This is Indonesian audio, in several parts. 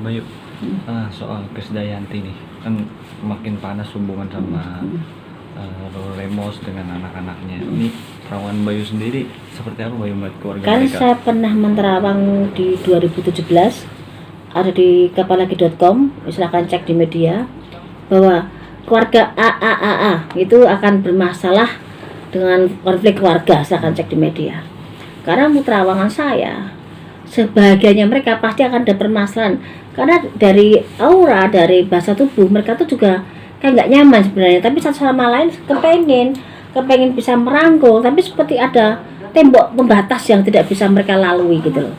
Bayu, soal Krisdayanti nih, kan makin panas hubungan sama Lemos dengan anak-anaknya. Ini perawan Bayu sendiri seperti apa Bayu melihat keluarga Kan mereka? saya pernah menerawang di 2017, ada di kapalagi.com, silahkan cek di media, bahwa keluarga AAAA itu akan bermasalah dengan konflik keluarga, silahkan cek di media. Karena terawangan saya, sebahagiannya mereka pasti akan ada permasalahan, karena dari aura, dari bahasa tubuh mereka tuh juga kayak nggak nyaman sebenarnya, tapi satu sama lain kepengen bisa merangkul, tapi seperti ada tembok pembatas yang tidak bisa mereka lalui gitu loh.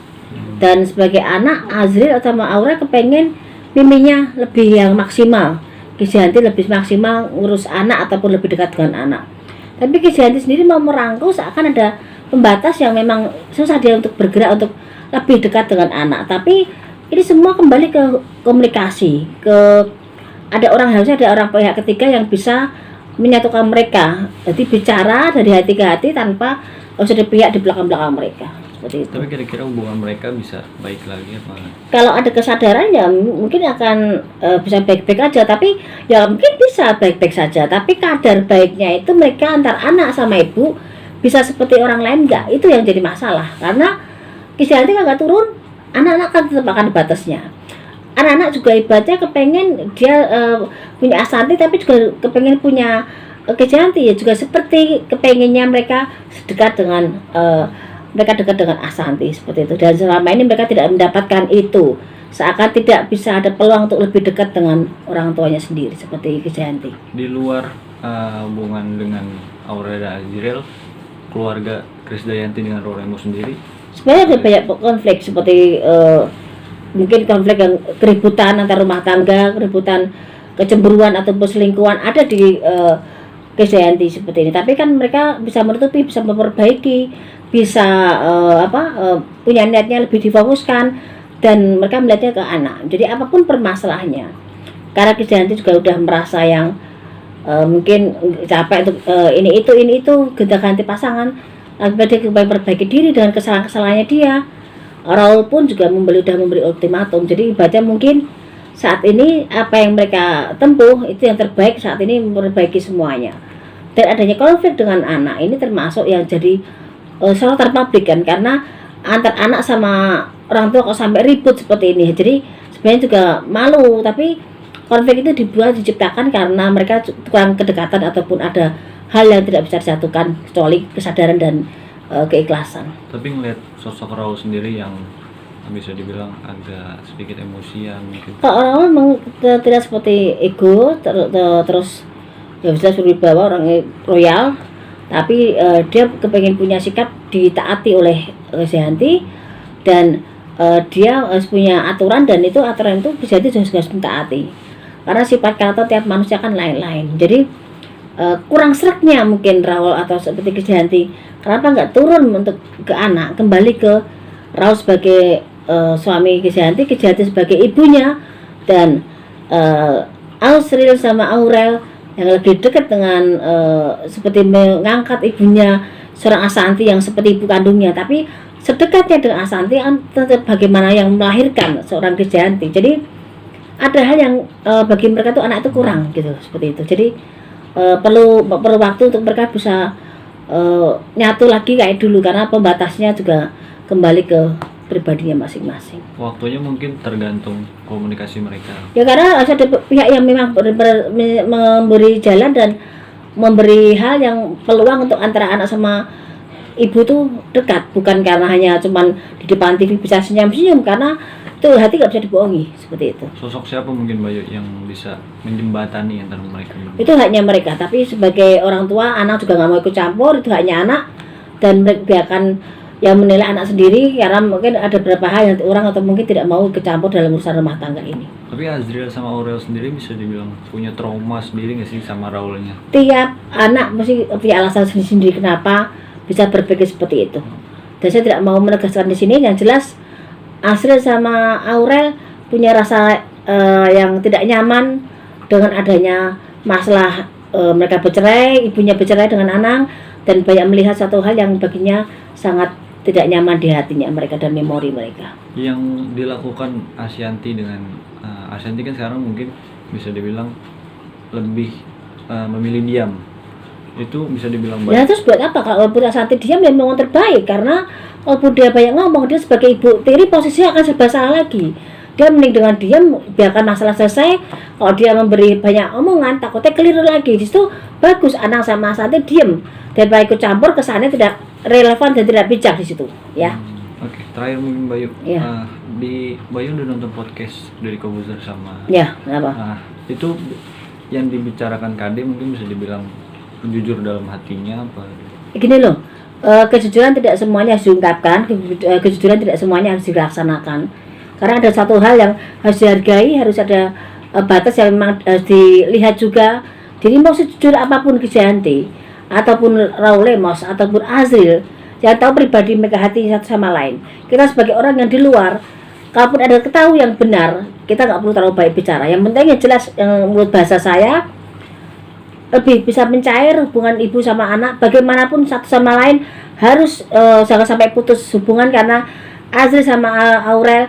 Dan sebagai anak, Azril sama Aura kepengen miminya lebih yang maksimal, Krisdayanti lebih maksimal ngurus anak ataupun lebih dekat dengan anak. Tapi Krisdayanti sendiri mau merangkul, seakan ada pembatas yang memang susah dia untuk bergerak untuk lebih dekat dengan anak. Tapi ini semua kembali ke komunikasi, harusnya ada orang pihak ketiga yang bisa menyatukan mereka. Jadi bicara dari hati ke hati tanpa harus ada pihak di belakang mereka. Seperti itu. Tapi kira-kira hubungan mereka bisa baik lagi apa? Kalau ada kesadaran ya mungkin akan bisa baik-baik aja, tapi ya mungkin bisa baik-baik saja. Tapi kadar baiknya itu mereka antar anak sama ibu bisa seperti orang lain enggak, itu yang jadi masalah. Karena Krisdayanti nggak turun, anak-anak kan tetap akan batasnya. Anak-anak juga ibaratnya kepengen dia punya Asanti, tapi juga kepengen punya Krisdayanti, ya juga seperti kepengennya mereka dekat dengan Asanti seperti itu. Dan selama ini mereka tidak mendapatkan itu, seakan tidak bisa ada peluang untuk lebih dekat dengan orang tuanya sendiri seperti Krisdayanti. Di luar hubungan dengan Aura dan Azril, keluarga Krisdayanti dengan Lemos sendiri Sebenarnya ada banyak konflik seperti mungkin konflik yang keributan antar rumah tangga, keributan kecemburuan atau perselingkuhan ada di Krisdayanti seperti ini. Tapi kan mereka bisa menutupi, bisa memperbaiki, bisa punya niatnya lebih difokuskan, dan mereka melihatnya ke anak. Jadi apapun permasalahannya, karena Krisdayanti juga udah merasa yang mungkin capek untuk ini itu gonta-ganti pasangan. Dia memperbaiki diri dengan kesalahan-kesalahannya dia. Raul pun juga udah memberi ultimatum. Jadi ibaratnya mungkin saat ini apa yang mereka tempuh itu yang terbaik saat ini, memperbaiki semuanya. Dan adanya konflik dengan anak ini termasuk yang jadi sorotan publik kan, karena antar anak sama orang tua kok sampai ribut seperti ini. Jadi sebenarnya juga malu, tapi konflik itu diciptakan karena mereka kurang kedekatan ataupun ada hal yang tidak bisa disatukan kecuali kesadaran dan keikhlasan. Tapi ngelihat sosok Raul sendiri yang bisa dibilang agak sedikit emosian gitu. Kalau Raul memang tidak seperti ego terus ya bisa berwibawa, orang royal, tapi dia kepengen punya sikap ditaati oleh Krisdayanti, dan dia harus punya aturan, dan itu aturan itu Krisdayanti harus mentaati. Karena sifat karakter tiap manusia kan lain-lain. Jadi kurang seraknya mungkin Raul atau seperti Krisdayanti, kenapa nggak turun untuk ke anak, kembali ke Raul sebagai suami Krisdayanti sebagai ibunya, dan Azril sama Aurel yang lebih dekat dengan seperti mengangkat ibunya seorang Asanti yang seperti ibu kandungnya, tapi sedekatnya dengan Asanti kan tetap bagaimana yang melahirkan seorang Krisdayanti. Jadi ada hal yang bagi mereka tuh anak itu kurang gitu, seperti itu. Jadi perlu waktu untuk mereka bisa nyatu lagi kayak dulu, karena pembatasnya juga kembali ke pribadinya masing-masing. Waktunya mungkin tergantung komunikasi mereka. Ya karena ada pihak yang memang memberi jalan dan memberi hal yang peluang untuk antara anak sama ibu tuh dekat, bukan karena hanya cuman di depan TV bisa senyum-senyum, karena itu hati nggak bisa dibohongi seperti itu. Sosok siapa mungkin Bayu yang bisa menjembatani antara mereka? Itu haknya mereka, tapi sebagai orang tua, anak juga nggak mau ikut campur, itu haknya anak, dan biarkan yang menilai anak sendiri, karena mungkin ada beberapa hal yang orang atau mungkin tidak mau ikut campur dalam urusan rumah tangga ini. Tapi Azril sama Aurel sendiri bisa dibilang punya trauma sendiri nggak sih sama Raulnya? Tiap anak mesti punya alasan sendiri kenapa bisa berpikir seperti itu. Dan saya tidak mau menegaskan di sini, yang jelas Azril sama Aurel punya rasa yang tidak nyaman dengan adanya masalah mereka bercerai, ibunya bercerai dengan Anang, dan banyak melihat satu hal yang baginya sangat tidak nyaman di hatinya mereka dan memori mereka. Yang dilakukan Asyanti dengan Asyanti kan sekarang mungkin bisa dibilang lebih memilih diam, itu bisa dibilang Ya baik. terus buat apa kalau walaupun Asyanti diam memang terbaik, karena walaupun dia banyak ngomong, dia sebagai ibu tiri posisinya akan serba salah lagi. Dia mending dengan diam biarkan masalah selesai. Kalau dia memberi banyak omongan takutnya keliru lagi. Di situ bagus Anang sama Asyanti diam daripada ikut campur, kesannya tidak relevan dan tidak bijak di situ ya. Oke, terakhir mungkin Bayu. Iya. Di Bayu udah nonton podcast dari Kobuzer sama Ya kenapa? itu yang dibicarakan KD mungkin bisa dibilang jujur dalam hatinya apa? Gini loh, kejujuran tidak semuanya harus diungkapkan, kejujuran tidak semuanya harus dilaksanakan. Karena ada satu hal yang harus dihargai, harus ada batas yang memang harus dilihat juga. Jadi mau sejujur apapun Krisdayanti ataupun Raul Lemos ataupun Azril, yang tahu pribadi mereka hati satu sama lain. Kita sebagai orang yang di luar, kalaupun ada ketahui yang benar, kita nggak perlu terlalu baik bicara. Yang penting yang jelas, yang menurut bahasa saya lebih bisa mencair hubungan ibu sama anak. Bagaimanapun satu sama lain harus jangan sampai putus hubungan, karena Azril sama Aurel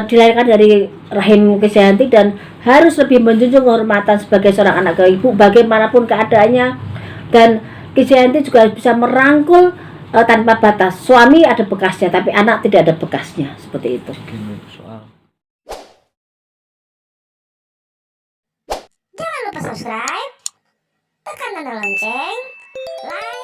dilahirkan dari rahim Krisdayanti dan harus lebih menjunjung kehormatan sebagai seorang anak ke ibu bagaimanapun keadaannya. Dan Krisdayanti juga harus bisa merangkul tanpa batas. Suami ada bekasnya tapi anak tidak ada bekasnya, seperti itu. Mungkin soal Jangan lupa subscribe, tekan tanda lonceng, like,